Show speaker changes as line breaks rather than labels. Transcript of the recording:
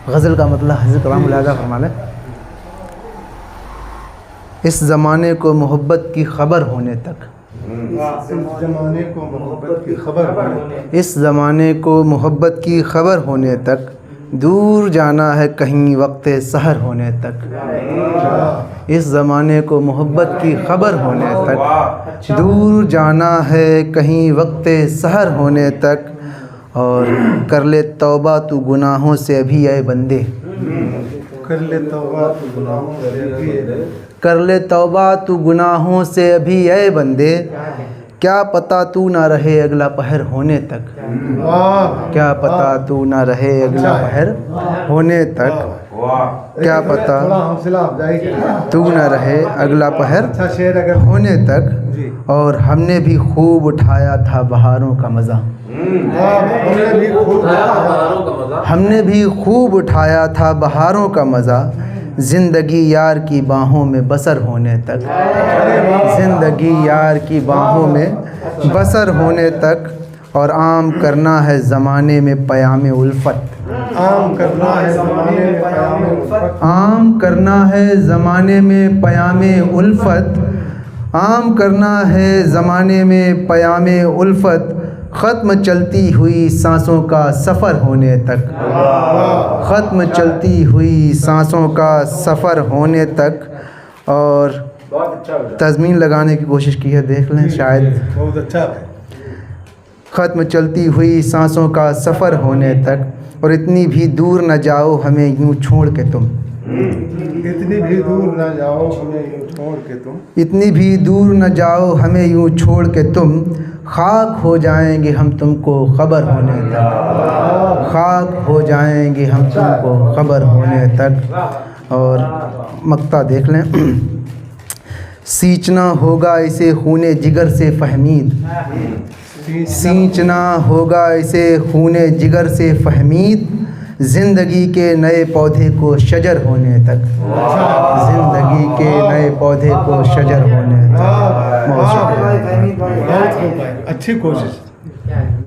غزل کا مطلب حضرت کرام العادہ فرما لیں، اس زمانے کو محبت کی خبر ہونے تک،
اس زمانے کو محبت کی خبر ہونے
اس زمانے کو محبت کی خبر ہونے تک، دور جانا ہے کہیں وقت سحر ہونے تک، اس زمانے کو محبت کی خبر ہونے تک، دور جانا ہے کہیں وقت سحر ہونے تک، اور کر لے توبہ تو گناہوں سے ابھی اے بندے،
کر لے توبہ تو گناہوں سے ابھی
کر لے توبہ تو گناہوں سے ابھی اے بندے، کیا پتہ تو نہ رہے اگلا پہر ہونے تک، کیا پتہ تو نہ رہے اگلا پہر ہونے تک، کیا پتہ
تھوڑا حوصلہ افزائی کریں،
تو نہ رہے اگلا پہر
اچھا شعر اگر
ہونے تک، اور ہم نے بھی خوب اٹھایا تھا بہاروں کا مزہ، ہم نے بھی خوب اٹھایا تھا بہاروں کا مزہ، زندگی یار کی باہوں میں بسر ہونے تک، زندگی یار کی باہوں میں بسر ہونے تک، اور عام کرنا ہے زمانے میں پیام الفت،
عام کرنا ہے زمانے میں پیام الفت،
عام کرنا ہے زمانے میں پیام الفت، عام کرنا ہے زمانے میں پیام الفت، ختم چلتی ہوئی سانسوں کا سفر ہونے تک، ختم چلتی ہوئی سانسوں کا سفر ہونے تک، اور تضمین لگانے کی کوشش کی ہے، دیکھ لیں شاید،
بہت اچھا ہے،
ختم چلتی ہوئی سانسوں کا سفر ہونے تک، اور اتنی بھی دور نہ جاؤ ہمیں یوں چھوڑ کے تم،
اتنی بھی دور نہ جاؤ ہمیں یوں چھوڑ کے تم،
اتنی بھی دور نہ جاؤ ہمیں یوں چھوڑ کے تم، خاک ہو جائیں گے ہم تم کو خبر ہونے تک، خاک ہو جائیں گے ہم تم کو خبر ہونے تک، اور مقطع دیکھ لیں، سینچنا ہوگا اسے خون جگر سے فہمید، سینچنا ہوگا اسے خون جگر سے فہمید، زندگی کے نئے پودے کو شجر ہونے تک، زندگی کے نئے پودے کو شجر ہونے تک۔
اچھی کوشش۔